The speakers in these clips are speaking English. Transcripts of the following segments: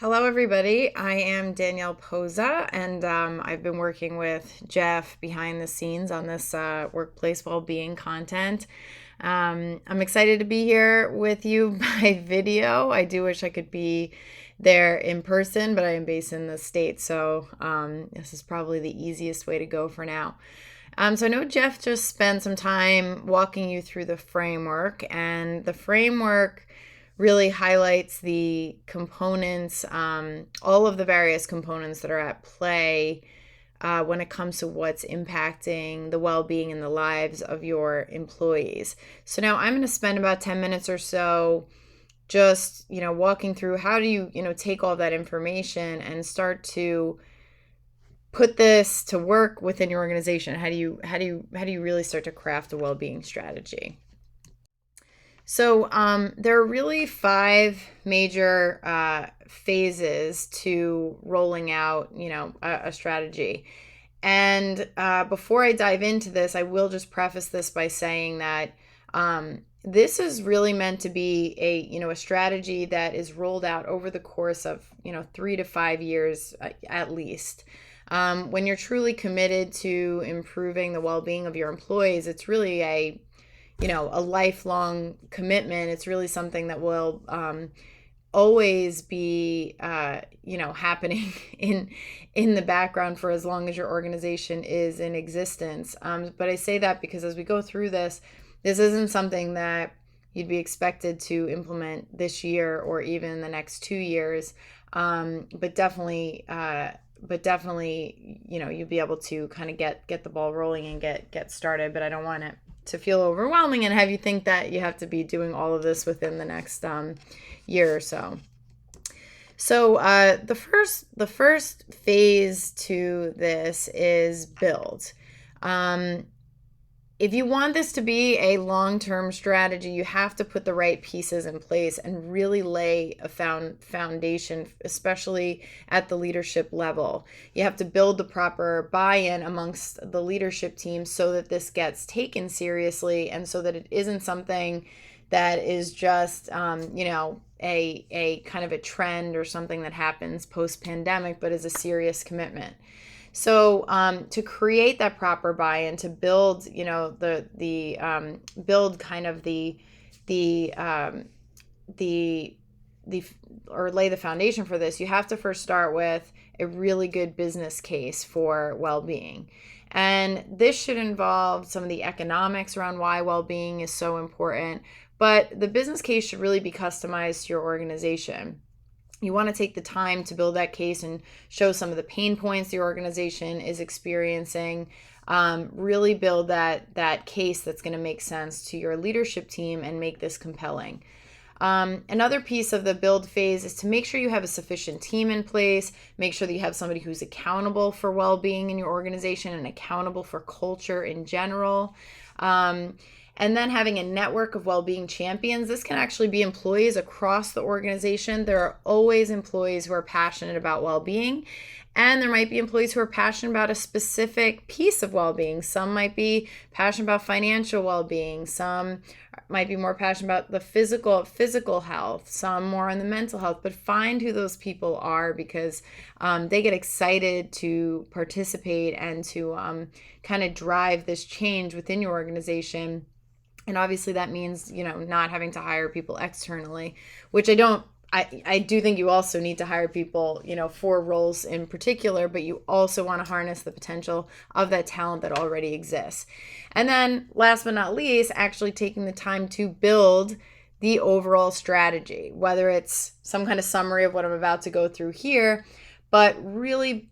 Hello, everybody. I am Danielle Poza, and I've been working with Jeff behind the scenes on this workplace well-being content. I'm excited to be here with you by video. I do wish I could be there in person, but I am based in the States, so this is probably the easiest way to go for now. So I know Jeff just spent some time walking you through the framework, and the framework really highlights the components, all of the various components that are at play when it comes to what's impacting the well-being and the lives of your employees. So now I'm going to spend about 10 minutes or so just, walking through how do you, take all that information and start to put this to work within your organization. How do you really start to craft a well-being strategy? So there are really five major phases to rolling out, a strategy. And before I dive into this, I will just preface this by saying that this is really meant to be a strategy that is rolled out over the course of 3 to 5 years at least. When you're truly committed to improving the well-being of your employees, it's really a lifelong commitment. It's really something that will always be happening in the background for as long as your organization is in existence. But I say that because as we go through this isn't something that you'd be expected to implement this year or even the next 2 years. But definitely, you'll be able to kind of get the ball rolling and get started. But I don't want it to feel overwhelming and have you think that you have to be doing all of this within the next year or so. So the first phase to this is build. If you want this to be a long-term strategy, you have to put the right pieces in place and really lay a foundation, especially at the leadership level. You have to build the proper buy-in amongst the leadership team so that this gets taken seriously and so that it isn't something that is just, a kind of a trend or something that happens post-pandemic, but is a serious commitment. So to create that proper buy-in, to build, build kind of the or lay the foundation for this, you have to first start with a really good business case for well-being. And this should involve some of the economics around why well-being is so important, but the business case should really be customized to your organization. You want to take the time to build that case and show some of the pain points the organization is experiencing. Really build that case that's going to make sense to your leadership team and make this compelling. Another piece of the build phase is to make sure you have a sufficient team in place. Make sure that you have somebody who's accountable for well-being in your organization and accountable for culture in general. And then having a network of well-being champions. This can actually be employees across the organization. There are always employees who are passionate about well-being, and there might be employees who are passionate about a specific piece of well-being. Some might be passionate about financial well-being. Some might be more passionate about the physical health. Some more on the mental health. But find who those people are because they get excited to participate and to kind of drive this change within your organization. And obviously that means, not having to hire people externally, which I do think you also need to hire people, for roles in particular, but you also want to harness the potential of that talent that already exists. And then last but not least, actually taking the time to build the overall strategy, whether it's some kind of summary of what I'm about to go through here, but really,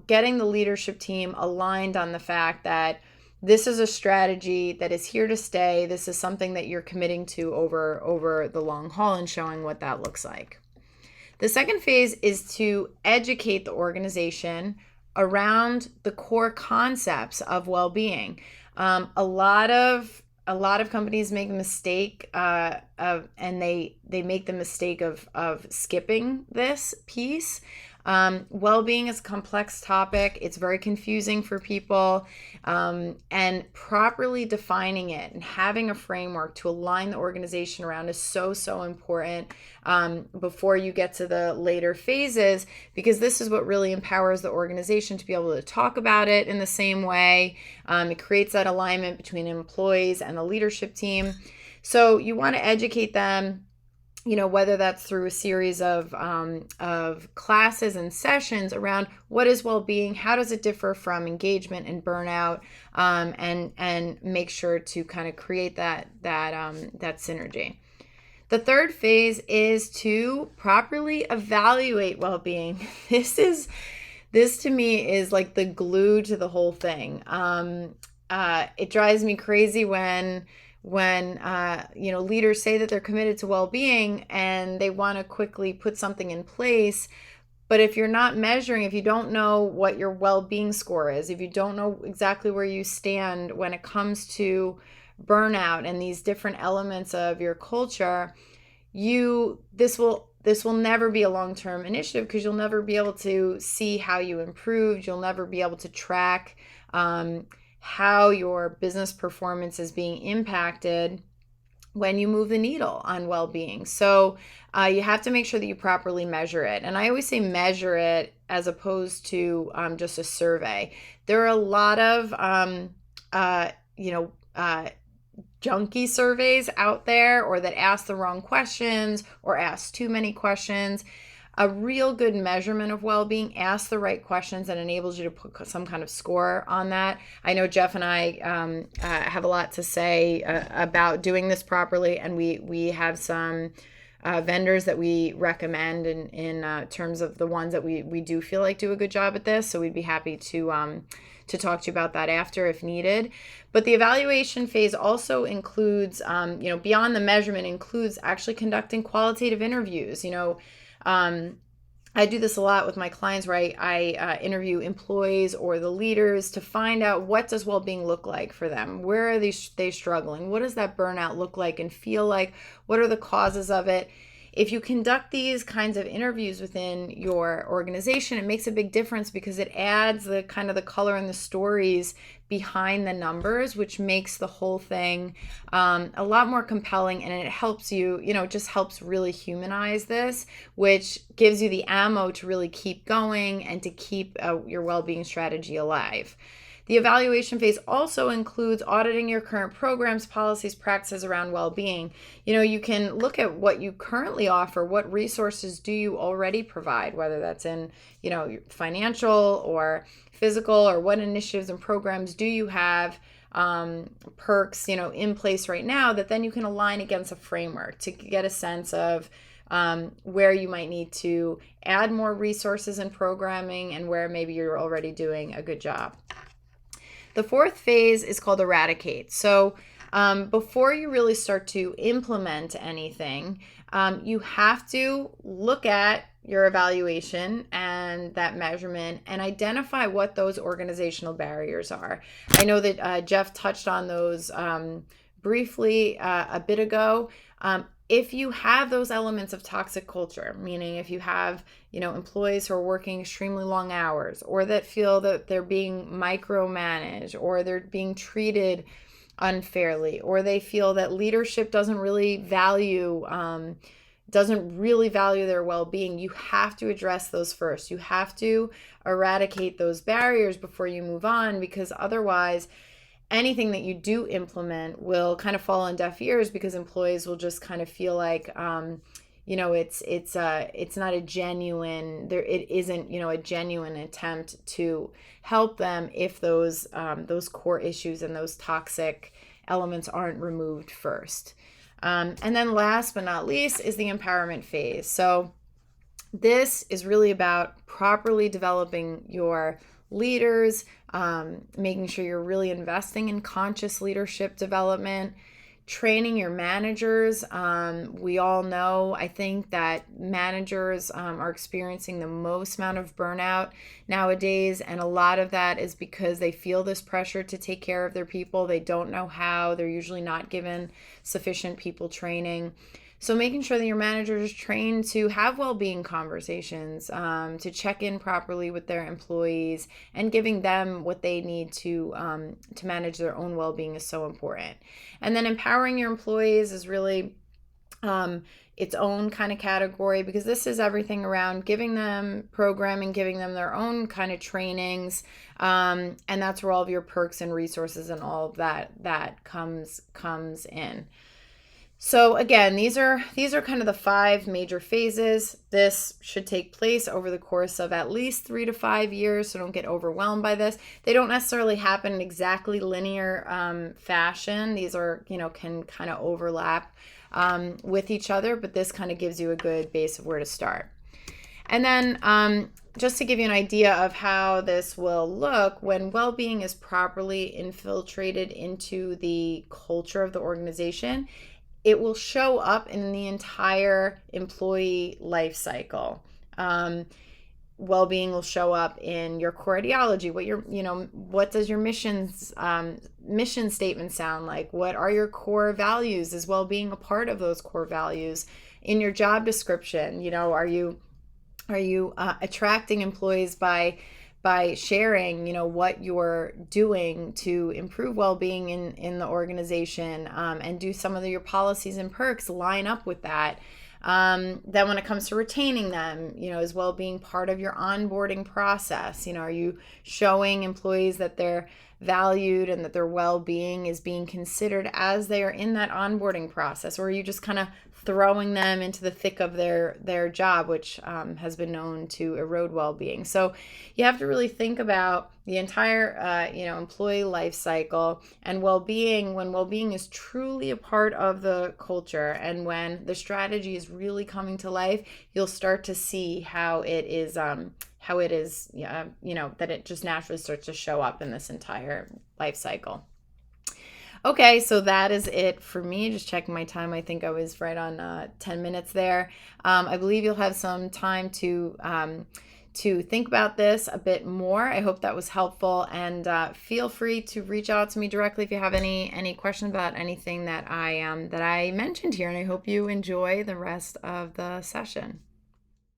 getting the leadership team aligned on the fact that this is a strategy that is here to stay. This is something that you're committing to over the long haul and showing what that looks like. The second phase is to educate the organization around the core concepts of well-being. A lot of companies make the mistake and they make the mistake of skipping this piece. Well-being is a complex topic. It's very confusing for people, and properly defining it and having a framework to align the organization around is so important before you get to the later phases, because this is what really empowers the organization to be able to talk about it in the same way. It creates that alignment between employees and the leadership team. So you want to educate them, whether that's through a series of classes and sessions around what is well-being, how does it differ from engagement and burnout, and make sure to kind of create that synergy. The third phase is to properly evaluate well-being. This to me is like the glue to the whole thing. It drives me crazy when leaders say that they're committed to well-being and they want to quickly put something in place. But if you're not measuring, if you don't know what your well-being score is, if you don't know exactly where you stand when it comes to burnout and these different elements of your culture, this will never be a long-term initiative, because you'll never be able to see how you improved. You'll never be able to track how your business performance is being impacted when you move the needle on well-being. So you have to make sure that you properly measure it. And I always say measure it as opposed to just a survey. There are a lot of junky surveys out there, or that ask the wrong questions or ask too many questions. A real good measurement of well-being asks the right questions and enables you to put some kind of score on that. I know Jeff and I have a lot to say about doing this properly, and we have some vendors that we recommend in terms of the ones that we do feel like do a good job at this. So we'd be happy to talk to you about that after if needed. But the evaluation phase also includes, beyond the measurement, includes actually conducting qualitative interviews. I do this a lot with my clients where I interview employees or the leaders to find out, what does well-being look like for them? Where are they struggling? What does that burnout look like and feel like? What are the causes of it? If you conduct these kinds of interviews within your organization, it makes a big difference, because it adds the kind of the color and the stories behind the numbers, which makes the whole thing a lot more compelling, and it helps you, it just helps really humanize this, which gives you the ammo to really keep going and to keep your well-being strategy alive. The evaluation phase also includes auditing your current programs, policies, practices around well-being. You can look at what you currently offer. What resources do you already provide, whether that's in, financial or physical, or what initiatives and programs do you have, perks, in place right now, that then you can align against a framework to get a sense of where you might need to add more resources and programming, and where maybe you're already doing a good job. The fourth phase is called eradicate. So before you really start to implement anything, you have to look at your evaluation and that measurement and identify what those organizational barriers are. I know that Jeff touched on those briefly a bit ago. If you have those elements of toxic culture, meaning if you have, employees who are working extremely long hours, or that feel that they're being micromanaged, or they're being treated unfairly, or they feel that leadership doesn't really value their well-being, you have to address those first. You have to eradicate those barriers before you move on, because otherwise anything that you do implement will kind of fall on deaf ears, because employees will just kind of feel like it's not a genuine, it isn't a genuine attempt to help them if those core issues and those toxic elements aren't removed first. And then last but not least is the empowerment phase. So this is really about properly developing your leaders, making sure you're really investing in conscious leadership development, training your managers. We all know, I think, that managers are experiencing the most amount of burnout nowadays, and a lot of that is because they feel this pressure to take care of their people. They don't know how. They're usually not given sufficient people training. So making sure that your manager is trained to have well-being conversations, to check in properly with their employees, and giving them what they need to manage their own well-being is so important. And then empowering your employees is really its own kind of category, because this is everything around giving them programming, giving them their own kind of trainings, and that's where all of your perks and resources and all of that comes in. So again, these are kind of the 5 major phases. This should take place over the course of at least 3 to 5 years, so don't get overwhelmed by this. They don't necessarily happen in exactly linear fashion. These are, can kind of overlap with each other, but this kind of gives you a good base of where to start. And then just to give you an idea of how this will look, when well-being is properly infiltrated into the culture of the organization, it will show up in the entire employee life cycle. Well-being will show up in your core ideology. What does your mission statement sound like? What are your core values? Is well-being a part of those core values? In your job description, are you attracting employees by sharing, what you're doing to improve well-being in the organization, and do some of your policies and perks line up with that. Then when it comes to retaining them, is well-being part of your onboarding process? Are you showing employees that they're valued and that their well-being is being considered as they are in that onboarding process? Or are you just kind of throwing them into the thick of their job, which has been known to erode well-being? So you have to really think about the entire employee life cycle, and well-being. When well-being is truly a part of the culture, and when the strategy is really coming to life, you'll start to see how it is that it just naturally starts to show up in this entire life cycle. Okay, so that is it for me. Just checking my time. I think I was right on 10 minutes there. I believe you'll have some time to think about this a bit more. I hope that was helpful, and feel free to reach out to me directly if you have any questions about anything that I mentioned here. And I hope you enjoy the rest of the session.